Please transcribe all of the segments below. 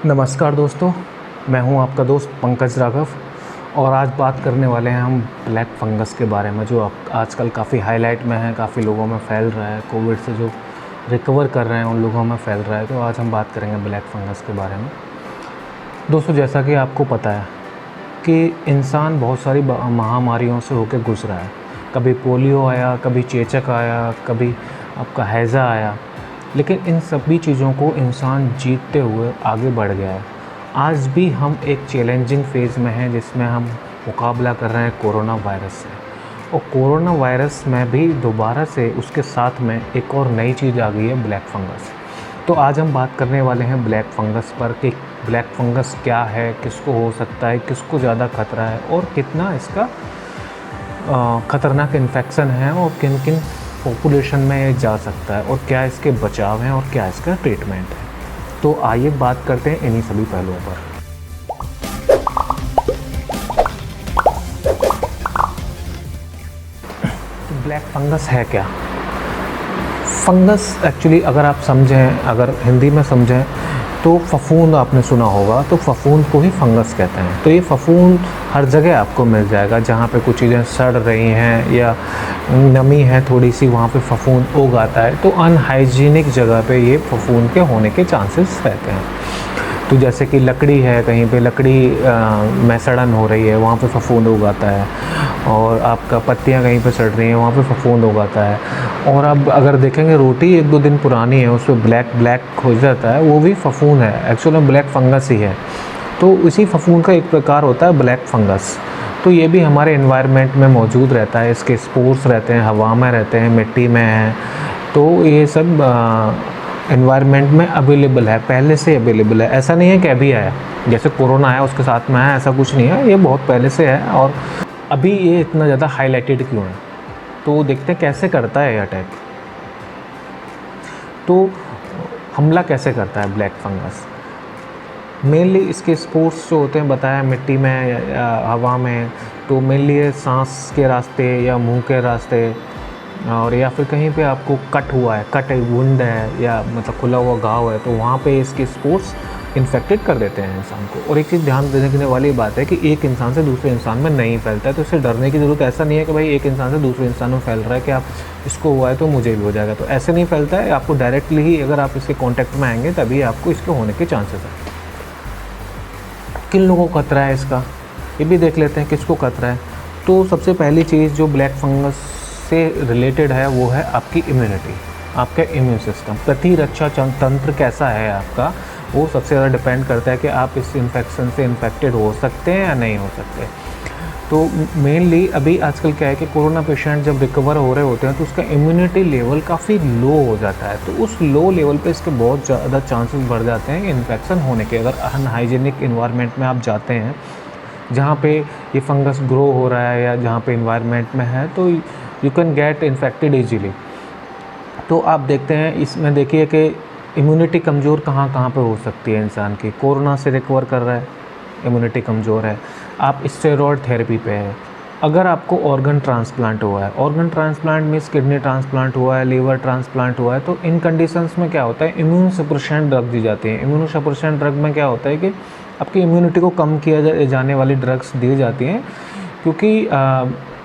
नमस्कार दोस्तों, मैं हूं आपका दोस्त पंकज राघव और आज बात करने वाले हैं हम ब्लैक फंगस के बारे में, जो आजकल काफ़ी हाईलाइट में है, काफ़ी लोगों में फैल रहा है। कोविड से जो रिकवर कर रहे हैं उन लोगों में फैल रहा है। तो आज हम बात करेंगे ब्लैक फंगस के बारे में। दोस्तों, जैसा कि आपको पता है कि इंसान बहुत सारी महामारियों से होकर गुजरा है। कभी पोलियो आया, कभी चेचक आया, कभी आपका हैज़ा आया, लेकिन इन सभी चीज़ों को इंसान जीतते हुए आगे बढ़ गया है। आज भी हम एक चैलेंजिंग फेज़ में हैं जिसमें हम मुकाबला कर रहे हैं कोरोना वायरस से। और कोरोना वायरस में भी दोबारा से उसके साथ में एक और नई चीज़ आ गई है, ब्लैक फंगस। तो आज हम बात करने वाले हैं ब्लैक फंगस पर कि ब्लैक फंगस क्या है, किसको हो सकता है, किसको ज़्यादा खतरा है और कितना इसका ख़तरनाक इन्फेक्शन है और किन किन पॉपुलेशन में ये जा सकता है और क्या इसके बचाव हैं और क्या इसका ट्रीटमेंट है। तो आइए बात करते हैं इन्हीं सभी पहलुओं पर। तो ब्लैक फंगस है क्या? फंगस एक्चुअली अगर आप समझें, अगर हिंदी में समझें तो फफूंद आपने सुना होगा, तो फफूंद को ही फंगस कहते हैं। तो ये फफूंद हर जगह आपको मिल जाएगा, जहाँ पे कुछ चीज़ें सड़ रही हैं या नमी है थोड़ी सी, वहाँ पे फफूंद उग आता है। तो अनहाइजीनिक जगह पे ये फफूंद के होने के चांसेस रहते हैं। तो जैसे कि लकड़ी है, कहीं पे लकड़ी में सड़न हो रही है, वहाँ पे फफूंद उगाता है। और आपका पत्तियाँ कहीं पे सड़ रही हैं, वहाँ पे फफूंद उगाता है। और अब अगर देखेंगे रोटी 1-2 दिन पुरानी है, उस पर ब्लैक हो जाता है, वो भी फफूंद है, एक्चुअली ब्लैक फंगस ही है। तो इसी फफूंद का एक प्रकार होता है ब्लैक फंगस। तो ये भी हमारे एनवायरनमेंट में मौजूद रहता है, इसके स्पोर्स रहते हैं, हवा में रहते हैं, मिट्टी में हैं। तो ये सब एनवायरनमेंट में अवेलेबल है, पहले से अवेलेबल है। ऐसा नहीं है कि अभी आया, जैसे कोरोना आया उसके साथ में आया, ऐसा कुछ नहीं है। ये बहुत पहले से है और अभी ये इतना ज़्यादा हाईलाइटेड क्यों है, तो देखते हैं कैसे करता है ये अटैक। तो हमला कैसे करता है ब्लैक फंगस? मेनली इसके स्पोर्स जो होते हैं, बताया मिट्टी में या हवा में, तो मेनली ये सांस के रास्ते या मुंह के रास्ते, और या फिर कहीं पे आपको कट हुआ है, कट वुंड है या मतलब खुला हुआ घाव है, तो वहाँ पे इसके स्पोर्स इन्फेक्टेड कर देते हैं इंसान को। और एक चीज़ ध्यान देने वाली बात है कि एक इंसान से दूसरे इंसान में नहीं फैलता है, तो इससे डरने की ज़रूरत ऐसा नहीं है कि भाई एक इंसान से दूसरे इंसान में फैल रहा है कि आप इसको हुआ है तो मुझे भी हो जाएगा। तो ऐसे नहीं फैलता है, आपको डायरेक्टली ही अगर आप इसके कॉन्टैक्ट में आएंगे तभी आपको इसके होने के चांसेस हैं। किन लोगों को खतरा है इसका, ये भी देख लेते हैं किसको खतरा है। तो सबसे पहली चीज़ जो ब्लैक फंगस से रिलेटेड है वो है आपकी इम्यूनिटी, आपका इम्यून सिस्टम, प्रतिरक्षा तंत्र कैसा है आपका, वो सबसे ज़्यादा डिपेंड करता है कि आप इस इन्फेक्शन से इन्फेक्टेड हो सकते हैं या नहीं हो सकते। तो मेनली अभी आजकल क्या है कि कोरोना पेशेंट जब रिकवर हो रहे होते हैं तो उसका इम्यूनिटी लेवल काफ़ी लो हो जाता है। तो उस लो लेवल पे इसके बहुत ज़्यादा चांसेस बढ़ जाते हैं इन्फेक्शन होने के। अगर अनहाइजीनिक इन्वायरमेंट में आप जाते हैं जहाँ पे ये फंगस ग्रो हो रहा है या जहाँ पे इन्वायरमेंट में है, तो you can get infected easily. तो आप देखते हैं इसमें, देखिए कि इम्यूनिटी कमज़ोर कहाँ कहाँ पे हो सकती है इंसान की। कोरोना से रिकवर कर रहा है, इम्यूनिटी कमज़ोर है, आप स्टेरॉयड थेरेपी पे है। अगर आपको ऑर्गन ट्रांसप्लांट हुआ है, organ transplant means kidney transplant हुआ है, लीवर ट्रांसप्लांट हुआ है, तो इन कंडीशंस में क्या होता है, इम्यून सप्रेशन ड्रग दी जाती है। इम्यून सप्रेशन ड्रग में क्या होता है कि आपकी इम्यूनिटी को कम किया जाने वाली ड्रग्स दी जाती हैं, क्योंकि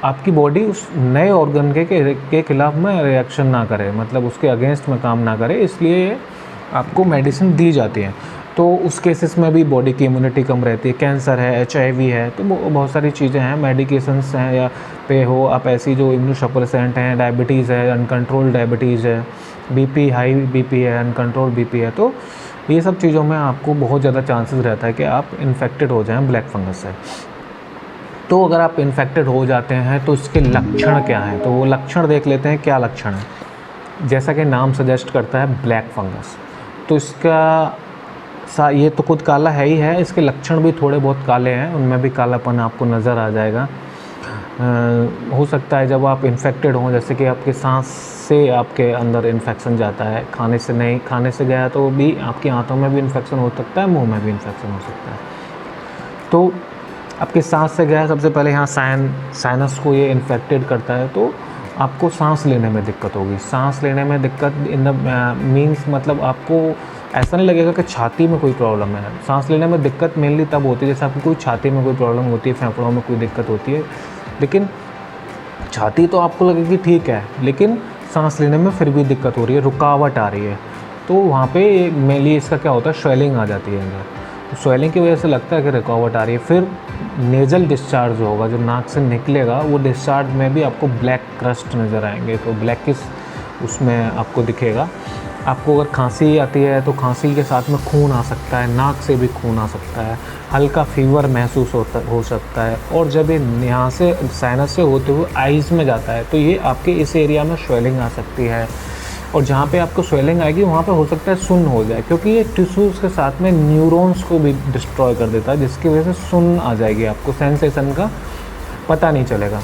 आपकी बॉडी उस नए ऑर्गन के खिलाफ में रिएक्शन ना करे, मतलब उसके अगेंस्ट में काम ना करे, इसलिए आपको मेडिसिन दी जाती है। तो उस केसेस में भी बॉडी की इम्यूनिटी कम रहती है। कैंसर है, HIV है, तो बहुत सारी चीज़ें हैं, मेडिकेशंस हैं या पे हो आप ऐसी जो इम्यूनोसप्रेसेंट हैं, डायबिटीज़ है, अनकंट्रोल डायबिटीज़ है, BP हाई BP है, अनकंट्रोल BP है, तो ये सब चीज़ों में आपको बहुत ज़्यादा चांसेस रहता है कि आप इन्फेक्टेड हो जाएं ब्लैक फंगस से। तो अगर आप इन्फेक्टेड हो जाते हैं तो इसके लक्षण क्या हैं, तो वो लक्षण देख लेते हैं क्या लक्षण है। जैसा कि नाम सजेस्ट करता है ब्लैक फंगस, तो इसका ये तो खुद काला है ही है, इसके लक्षण भी थोड़े बहुत काले हैं, उनमें भी कालापन आपको नज़र आ जाएगा। हो सकता है जब आप इन्फेक्टेड हों, जैसे कि आपके सांस से आपके अंदर इन्फेक्शन जाता है, खाने से गया तो भी आपकी आंतों में भी इन्फेक्शन हो सकता है, मुंह में भी इन्फेक्शन हो सकता है। तो आपके सांस से गया, सबसे पहले यहाँ साइनस को ये इन्फेक्टेड करता है, तो आपको सांस लेने में दिक्कत होगी। सांस लेने में दिक्कत इन द मीन्स मतलब आपको ऐसा नहीं लगेगा कि छाती में कोई प्रॉब्लम है। सांस लेने में दिक्कत मेनली तब होती है जैसे आपको कोई छाती में कोई प्रॉब्लम होती है, फेफड़ों में कोई दिक्कत होती है, लेकिन छाती तो आपको लगेगी ठीक है, लेकिन सांस लेने में फिर भी दिक्कत हो रही है, रुकावट आ रही है, तो वहाँ पे मेनली इसका क्या होता है, स्वेलिंग आ जाती है अंदर। तो स्वेलिंग की वजह से लगता है कि रुकावट आ रही है। फिर नेज़ल डिस्चार्ज होगा, जो नाक से निकलेगा वो डिस्चार्ज में भी आपको ब्लैक क्रस्ट नज़र आएंगे, तो ब्लैकिश उसमें आपको दिखेगा। आपको अगर खांसी आती है तो खांसी के साथ में खून आ सकता है, नाक से भी खून आ सकता है, हल्का फीवर महसूस हो सकता है, और जब ये यहाँ से साइनस से होते हुए आइज़ में जाता है तो ये आपके इस एरिया में स्वेलिंग आ सकती है, और जहाँ पे आपको स्वेलिंग आएगी वहाँ पे हो सकता है सुन्न हो जाए, क्योंकि ये टिश्यूज़ के साथ में न्यूरॉन्स को भी डिस्ट्रॉय कर देता है, जिसकी वजह से सुन्न आ जाएगी, आपको सेंसेशन का पता नहीं चलेगा।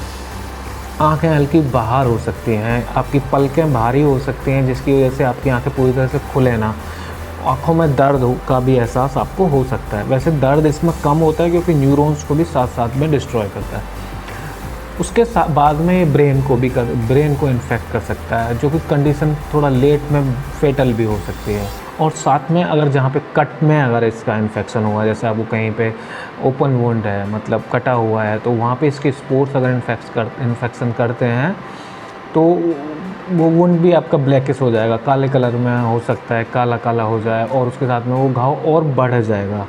आँखें हल्की बाहर हो सकती हैं, आपकी पलकें भारी हो सकती हैं, जिसकी वजह से आपकी आँखें पूरी तरह से खुले ना, आँखों में दर्द का भी एहसास आपको हो सकता है। वैसे दर्द इसमें कम होता है क्योंकि न्यूरॉन्स को भी साथ साथ में डिस्ट्रॉय करता है। उसके बाद में ब्रेन को इन्फेक्ट कर सकता है, जो कि कंडीशन थोड़ा लेट में फेटल भी हो सकती है। और साथ में अगर जहाँ पे कट में अगर इसका इन्फेक्शन हुआ है, जैसे आपको कहीं पे ओपन वुंड है, मतलब कटा हुआ है, तो वहाँ पे इसके स्पोर्स अगर इन्फेक्शन करते हैं तो वो वुंड भी आपका ब्लैकिश हो जाएगा, काले कलर में हो सकता है, काला काला हो जाए, और उसके साथ में वो घाव और बढ़ जाएगा।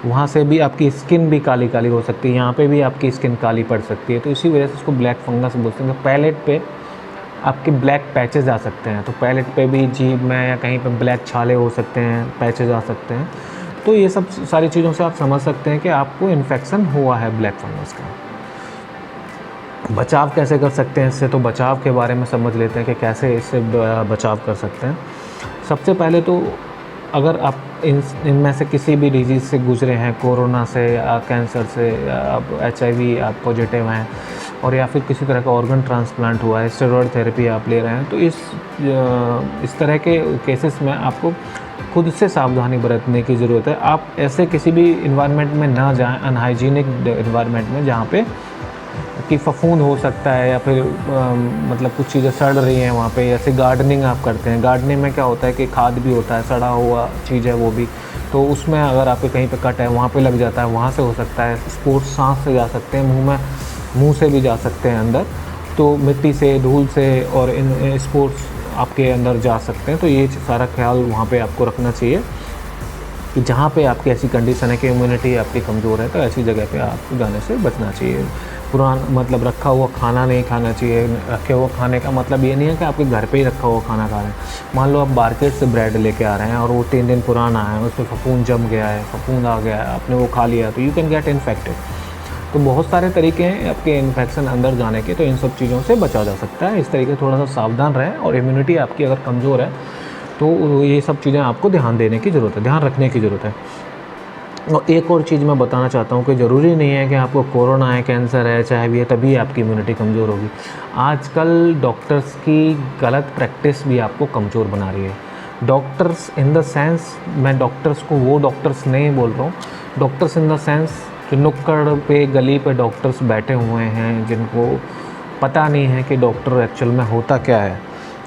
वहाँ से भी आपकी स्किन भी काली काली हो सकती है, यहाँ पे भी आपकी स्किन काली पड़ सकती है, तो इसी वजह से इसको ब्लैक फंगस बोलते हैं। पैलेट पे आपके ब्लैक पैचेस आ सकते हैं, तो पैलेट पे भी जीभ में या कहीं पे ब्लैक छाले हो सकते हैं, पैचेस आ सकते हैं। तो ये सब सारी चीज़ों से आप समझ सकते हैं कि आपको इन्फेक्शन हुआ है ब्लैक फंगस का। बचाव कैसे कर सकते हैं इससे, तो बचाव के बारे में समझ लेते हैं कि कैसे इससे बचाव कर सकते हैं। सबसे पहले तो अगर आप इनमें से किसी भी डिजीज़ से गुजरे हैं, कोरोना से या कैंसर से, या आप HIV आप पॉजिटिव हैं, और या फिर किसी तरह का ऑर्गन ट्रांसप्लांट हुआ है, स्टेरॉयड थेरेपी आप ले रहे हैं, तो इस तरह के केसेस में आपको खुद से सावधानी बरतने की ज़रूरत है। आप ऐसे किसी भी इन्वायरमेंट में ना जाएं, अनहाइजीनिक इन्वायरमेंट में, जहाँ पे कि फफूंद हो सकता है या फिर मतलब कुछ चीज़ें सड़ रही हैं वहाँ पे। जैसे गार्डनिंग आप करते हैं, गार्डनिंग में क्या होता है कि खाद भी होता है, सड़ा हुआ चीज़ है वो भी, तो उसमें अगर आपके कहीं पे कट है, वहाँ पे लग जाता है, वहाँ से हो सकता है। स्पोर्स सांस से जा सकते हैं, मुंह से भी जा सकते हैं अंदर, तो मिट्टी से, धूल से, और इन स्पोर्स आपके अंदर जा सकते हैं। तो ये सारा ख्याल वहाँ पे आपको रखना चाहिए कि जहाँ पे आपकी ऐसी कंडीशन है कि इम्यूनिटी आपकी कमज़ोर है, तो ऐसी जगह पे आपको जाने से बचना चाहिए। मतलब रखा हुआ खाना नहीं खाना चाहिए। रखे हुआ खाने का मतलब ये नहीं है कि आपके घर पे ही रखा हुआ खाना खा रहे हैं। मान लो आप मार्केट से ब्रेड लेके आ रहे हैं और वो 3 दिन पुराना है, उसमें फफूंद जम गया है, फफूंद आ गया है, आपने वो खा लिया, तो यू कैन गेट इन्फेक्टेड। तो बहुत सारे तरीके हैं आपके इन्फेक्शन अंदर जाने के, तो इन सब चीज़ों से बचा जा सकता है। इस तरीके थोड़ा सा सावधान रहें, और इम्यूनिटी आपकी अगर कमज़ोर है तो ये सब चीज़ें आपको ध्यान देने की ज़रूरत है, ध्यान रखने की ज़रूरत है। और एक और चीज़ मैं बताना चाहता हूँ कि ज़रूरी नहीं है कि आपको कोरोना है, कैंसर है, चाहे भी है, तभी आपकी इम्यूनिटी कमज़ोर होगी। आजकल डॉक्टर्स की गलत प्रैक्टिस भी आपको कमज़ोर बना रही है। डॉक्टर्स इन द सेंस, मैं डॉक्टर्स को वो डॉक्टर्स नहीं बोल रहा हूँ, डॉक्टर्स इन द सेंस जो नुक्कड़ पे, गली पे डॉक्टर्स बैठे हुए हैं, जिनको पता नहीं है कि डॉक्टर एक्चुअल में होता क्या है,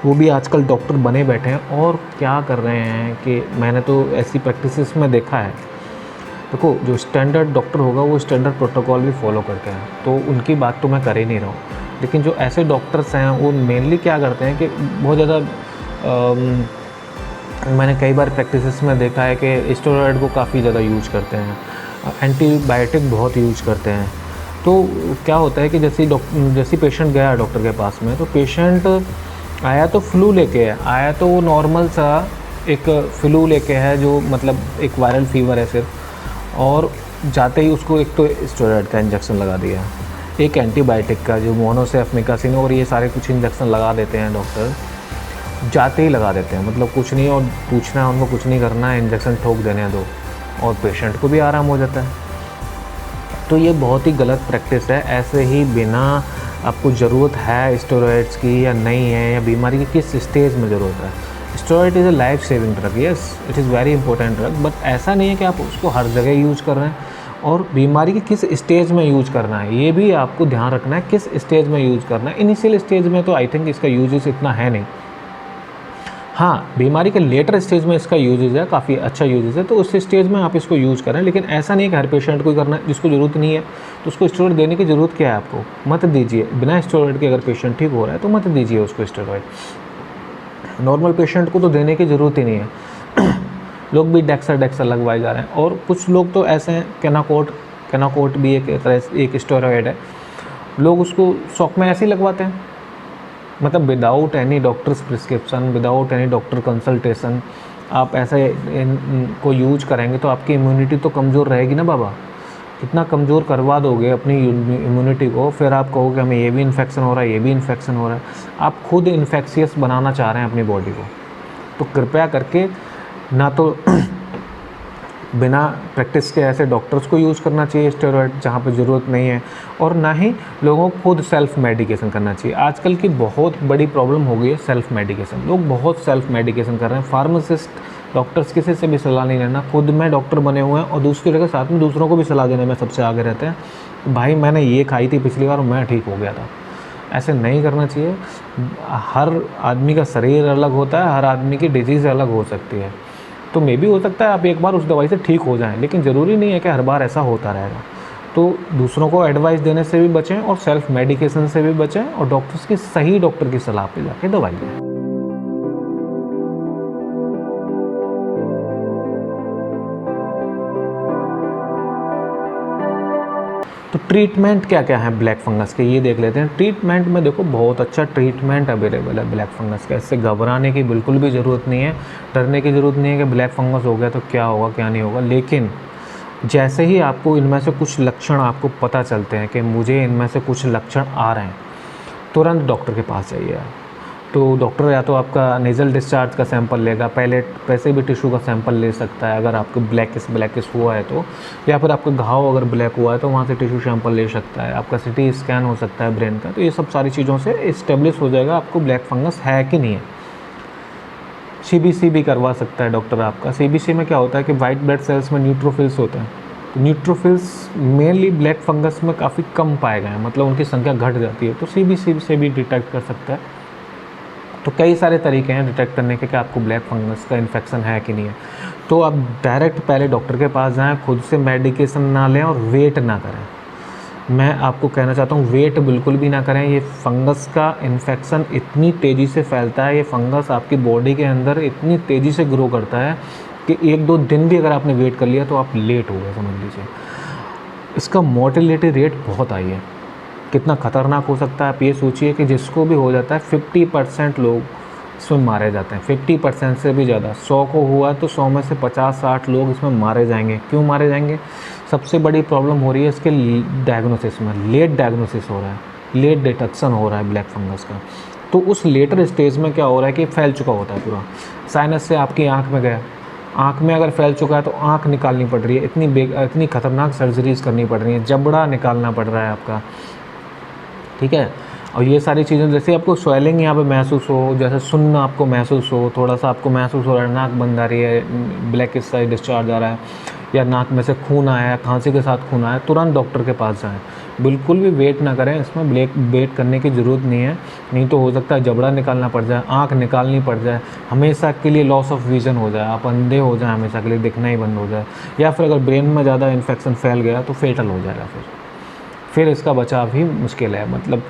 वो भी आजकल डॉक्टर बने बैठे हैं। और क्या कर रहे हैं कि मैंने तो ऐसी प्रैक्टिसेस में देखा है, देखो जो स्टैंडर्ड डॉक्टर होगा वो स्टैंडर्ड प्रोटोकॉल भी फॉलो करते हैं, तो उनकी बात तो मैं कर ही नहीं रहा हूँ। लेकिन जो ऐसे डॉक्टर्स हैं वो मेनली क्या करते हैं कि बहुत ज़्यादा मैंने कई बार प्रैक्टिसेस में देखा है कि स्टेरॉयड को काफ़ी ज़्यादा यूज करते हैं, एंटीबायोटिक बहुत यूज करते हैं। तो क्या होता है कि जैसे पेशेंट गया डॉक्टर के पास में, तो पेशेंट आया तो फ्लू लेके आया, तो वो नॉर्मल सा एक फ्लू लेके है, जो मतलब एक वायरल फीवर है सिर्फ, और जाते ही उसको एक तो स्टेरॉयड का इंजेक्शन लगा दिया, एक एंटीबायोटिक का जो मोनोसेफ्मिकासिन, और ये सारे कुछ इंजेक्शन लगा देते हैं डॉक्टर, जाते ही लगा देते हैं, मतलब कुछ नहीं और पूछना है उनको, कुछ नहीं करना है, इंजेक्शन ठोक देने दो, और पेशेंट को भी आराम हो जाता है। तो ये बहुत ही गलत प्रैक्टिस है। ऐसे ही बिना आपको ज़रूरत है स्टेरॉइड्स की या नहीं है, या बीमारी की किस स्टेज में ज़रूरत है। Steroid is a life saving drug, yes it is very important drug, but ऐसा नहीं है कि आप उसको हर जगह यूज़ कर रहे हैं, और बीमारी की किस स्टेज में यूज़ करना है ये भी आपको ध्यान रखना है, किस स्टेज में यूज़ करना है। इनिशियल स्टेज में तो आई थिंक इसका यूजेस इतना है नहीं, हाँ, बीमारी के लेटर स्टेज में इसका यूजेज़ है, काफ़ी अच्छा यूजेज़ है, तो उस स्टेज में आप इसको यूज़ करें। लेकिन ऐसा नहीं है कि हर पेशेंट को ही करना है, जिसको ज़रूरत नहीं है तो उसको स्टेरॉइड देने की ज़रूरत क्या है आपको, मत दीजिए। बिना स्टेरॉइड के अगर पेशेंट ठीक हो रहा है तो मत दीजिए उसको स्टेरॉइड। नॉर्मल पेशेंट को तो देने की ज़रूरत ही नहीं है। लोग भी डेक्सा लगवाए जा रहे हैं, और कुछ लोग तो ऐसे हैं, केनाकोट भी एक तरह एक स्टेरॉइड है, लोग उसको शौक में ऐसे ही लगवाते हैं, मतलब without any doctors prescription, without any doctor consultation आप ऐसे को यूज करेंगे तो आपकी इम्यूनिटी तो कमज़ोर रहेगी ना बाबा। कितना कमज़ोर करवा दोगे अपनी इम्यूनिटी को, फिर आप कहोगे हमें ये भी इन्फेक्शन हो रहा है, ये भी इन्फेक्शन हो रहा है। आप खुद इन्फेक्शियस बनाना चाह रहे हैं अपनी बॉडी को, तो कृपया करके ना तो बिना प्रैक्टिस के ऐसे डॉक्टर्स को यूज़ करना चाहिए स्टेरॉइड जहाँ पे ज़रूरत नहीं है, और ना ही लोगों को खुद सेल्फ़ मेडिकेशन करना चाहिए। आजकल की बहुत बड़ी प्रॉब्लम हो गई है सेल्फ़ मेडिकेशन, लोग बहुत सेल्फ़ मेडिकेशन कर रहे हैं। फार्मासिस्ट, डॉक्टर्स किसी से भी सलाह नहीं लेना, खुद में डॉक्टर बने हुए हैं और दूसरे के साथ में दूसरों को भी सलाह देने में सबसे आगे रहते हैं। भाई मैंने ये खाई थी पिछली बार और मैं ठीक हो गया था, ऐसे नहीं करना चाहिए। हर आदमी का शरीर अलग होता है, हर आदमी की डिजीज़ अलग हो सकती है, तो मे भी हो सकता है आप एक बार उस दवाई से ठीक हो जाएं, लेकिन ज़रूरी नहीं है कि हर बार ऐसा होता रहेगा। तो दूसरों को एडवाइस देने से भी बचें और सेल्फ़ मेडिकेशन से भी बचें, और डॉक्टर्स की सही डॉक्टर की सलाह पे जाके दवाई लें। तो ट्रीटमेंट क्या क्या है ब्लैक फंगस के, ये देख लेते हैं। ट्रीटमेंट में देखो बहुत अच्छा ट्रीटमेंट अवेलेबल है ब्लैक फंगस का, इससे घबराने की बिल्कुल भी ज़रूरत नहीं है, डरने की ज़रूरत नहीं है कि ब्लैक फंगस हो गया तो क्या होगा क्या नहीं होगा। लेकिन जैसे ही आपको इनमें से कुछ लक्षण आपको पता चलते हैं कि मुझे इनमें से कुछ लक्षण आ रहे हैं, तुरंत डॉक्टर के पास जाइए आप। तो डॉक्टर या तो आपका नेज़ल डिस्चार्ज का सैंपल लेगा, पहले वैसे भी टिश्यू का सैंपल ले सकता है अगर आपको ब्लैकिश हुआ है तो, या फिर आपका घाव अगर ब्लैक हुआ है तो वहाँ से टिश्यू सैंपल ले सकता है। आपका सिटी स्कैन हो सकता है ब्रेन का, तो ये सब सारी चीज़ों से इस्टेब्लिश हो जाएगा आपको ब्लैक फंगस है कि नहीं है। CBC भी करवा सकता है डॉक्टर आपका। CBC में क्या होता है कि वाइट ब्लड सेल्स में न्यूट्रोफिल्स होते हैं, तो न्यूट्रोफिल्स मेनली ब्लैक फंगस में काफ़ी कम पाए गए हैं, मतलब उनकी संख्या घट जाती है, तो CBC से भी डिटेक्ट कर सकता है। तो कई सारे तरीके हैं डिटेक्ट करने के कि आपको ब्लैक फंगस का इन्फेक्शन है कि नहीं है। तो आप डायरेक्ट पहले डॉक्टर के पास जाएं, खुद से मेडिकेशन ना लें और वेट ना करें। मैं आपको कहना चाहता हूँ वेट बिल्कुल भी ना करें। ये फंगस का इन्फेक्शन इतनी तेज़ी से फैलता है, ये फंगस आपकी बॉडी के अंदर इतनी तेज़ी से ग्रो करता है कि 1-2 दिन भी अगर आपने वेट कर लिया तो आप लेट हो गए समझ लीजिए। इसका मोर्टेलिटी रेट बहुत हाई है। कितना ख़तरनाक हो सकता है आप ये सोचिए कि जिसको भी हो जाता है 50% लोग इसमें मारे जाते हैं, 50% से भी ज़्यादा। 100 को हुआ तो 100 में से 50-60 लोग इसमें मारे जाएंगे। क्यों मारे जाएंगे? सबसे बड़ी प्रॉब्लम हो रही है इसके डायग्नोसिस में, लेट डायग्नोसिस हो रहा है, लेट डिटेक्शन हो रहा है ब्लैक फंगस का। तो उस लेटर स्टेज में क्या हो रहा है कि फैल चुका होता है पूरा। साइनस से आपकी आँख में गया, आँख में अगर फैल चुका है तो आँख निकालनी पड़ रही है, इतनी ख़तरनाक सर्जरीज़ करनी पड़ रही हैं, जबड़ा निकालना पड़ रहा है आपका, ठीक है। और ये सारी चीज़ें, जैसे आपको स्वेलिंग यहाँ पे महसूस हो, जैसे सुन्न आपको महसूस हो, थोड़ा सा आपको महसूस हो रहा है, नाक बंद आ रही है, ब्लैकिश सा डिस्चार्ज आ रहा है, या नाक में से खून आया है, खांसी के साथ खून आया है, तुरंत डॉक्टर के पास जाएं। बिल्कुल भी वेट ना करें, इसमें वेट करने की ज़रूरत नहीं है, नहीं तो हो सकता है जबड़ा निकालना पड़ जाए, आँख निकालनी पड़ जाए, हमेशा के लिए लॉस ऑफ विज़न हो जाए, आप अंधे हो जाए, हमेशा के लिए दिखना ही बंद हो जाए, या फिर अगर ब्रेन में ज़्यादा इन्फेक्शन फैल गया तो फेटल हो जाएगा, फिर इसका बचाव ही मुश्किल है मतलब।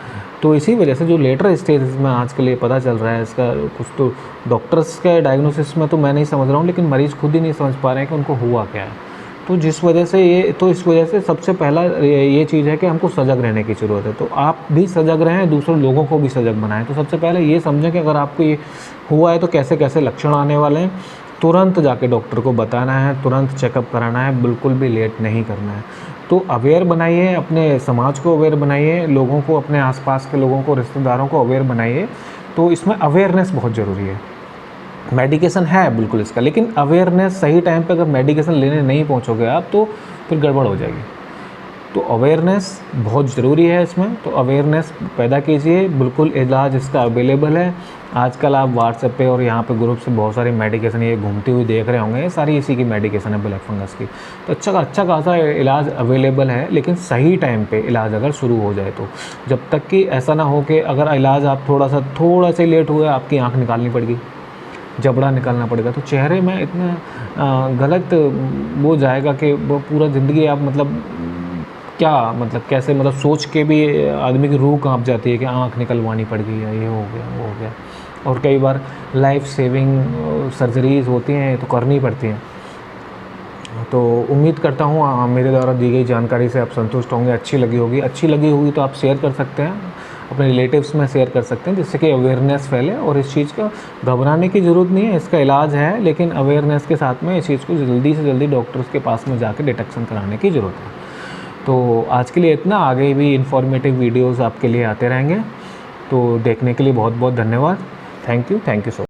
तो इसी वजह से जो लेटर स्टेज में आज के लिए पता चल रहा है इसका, कुछ तो डॉक्टर्स के डायग्नोसिस में तो मैं नहीं समझ रहा हूँ, लेकिन मरीज़ खुद ही नहीं समझ पा रहे हैं कि उनको हुआ क्या है। तो इस वजह से सबसे पहला ये चीज़ है कि हमको सजग रहने की ज़रूरत है। तो आप भी सजग रहें, दूसरे लोगों को भी सजग बनाएं। तो सबसे पहले ये समझें कि अगर आपको ये हुआ है तो कैसे कैसे लक्षण आने वाले हैं, तुरंत जाके डॉक्टर को बताना है, तुरंत चेकअप कराना है, बिल्कुल भी लेट नहीं करना है। तो अवेयर बनाइए, अपने समाज को अवेयर बनाइए, लोगों को, अपने आसपास के लोगों को, रिश्तेदारों को अवेयर बनाइए। तो इसमें अवेयरनेस बहुत ज़रूरी है। मेडिकेशन है बिल्कुल इसका, लेकिन अवेयरनेस सही टाइम पे अगर मेडिकेशन लेने नहीं पहुंचोगे आप तो फिर गड़बड़ हो जाएगी। तो अवेयरनेस बहुत ज़रूरी है इसमें, तो अवेयरनेस पैदा कीजिए। बिल्कुल इलाज इसका अवेलेबल है। आजकल आप व्हाट्सएप पे और यहाँ पे ग्रुप से बहुत सारी मेडिकेशन ये घूमती हुई देख रहे होंगे, ये सारी इसी की मेडिकेशन है ब्लैक फंगस की। तो अच्छा खासा इलाज अवेलेबल है, लेकिन सही टाइम पे इलाज अगर शुरू हो जाए तो। जब तक कि ऐसा ना हो कि अगर इलाज आप थोड़ा सा लेट हुआ, आपकी आँख निकालनी पड़ गई, जबड़ा निकालना पड़ेगा। तो चेहरे में इतना गलत वो जाएगा कि वो पूरा ज़िंदगी आप मतलब क्या मतलब कैसे मतलब सोच के भी आदमी की रूह काँप जाती है कि आँख निकलवानी पड़ गई है, ये हो गया, वो हो गया। और कई बार लाइफ सेविंग सर्जरीज़ होती हैं तो करनी पड़ती हैं। तो उम्मीद करता हूँ मेरे द्वारा दी गई जानकारी से आप संतुष्ट होंगे, अच्छी लगी होगी तो आप शेयर कर सकते हैं, अपने रिलेटिव्स में शेयर कर सकते हैं, जिससे कि अवेयरनेस फैले। और इस चीज़ का घबराने की ज़रूरत नहीं है, इसका इलाज है, लेकिन अवेयरनेस के साथ में इस चीज़ को जल्दी से जल्दी डॉक्टर्स के पास में जाके डिटेक्शन कराने की ज़रूरत है। तो आज के लिए इतना, आगे भी इन्फॉर्मेटिव वीडियोज़ आपके लिए आते रहेंगे। तो देखने के लिए बहुत बहुत धन्यवाद। Thank you so much.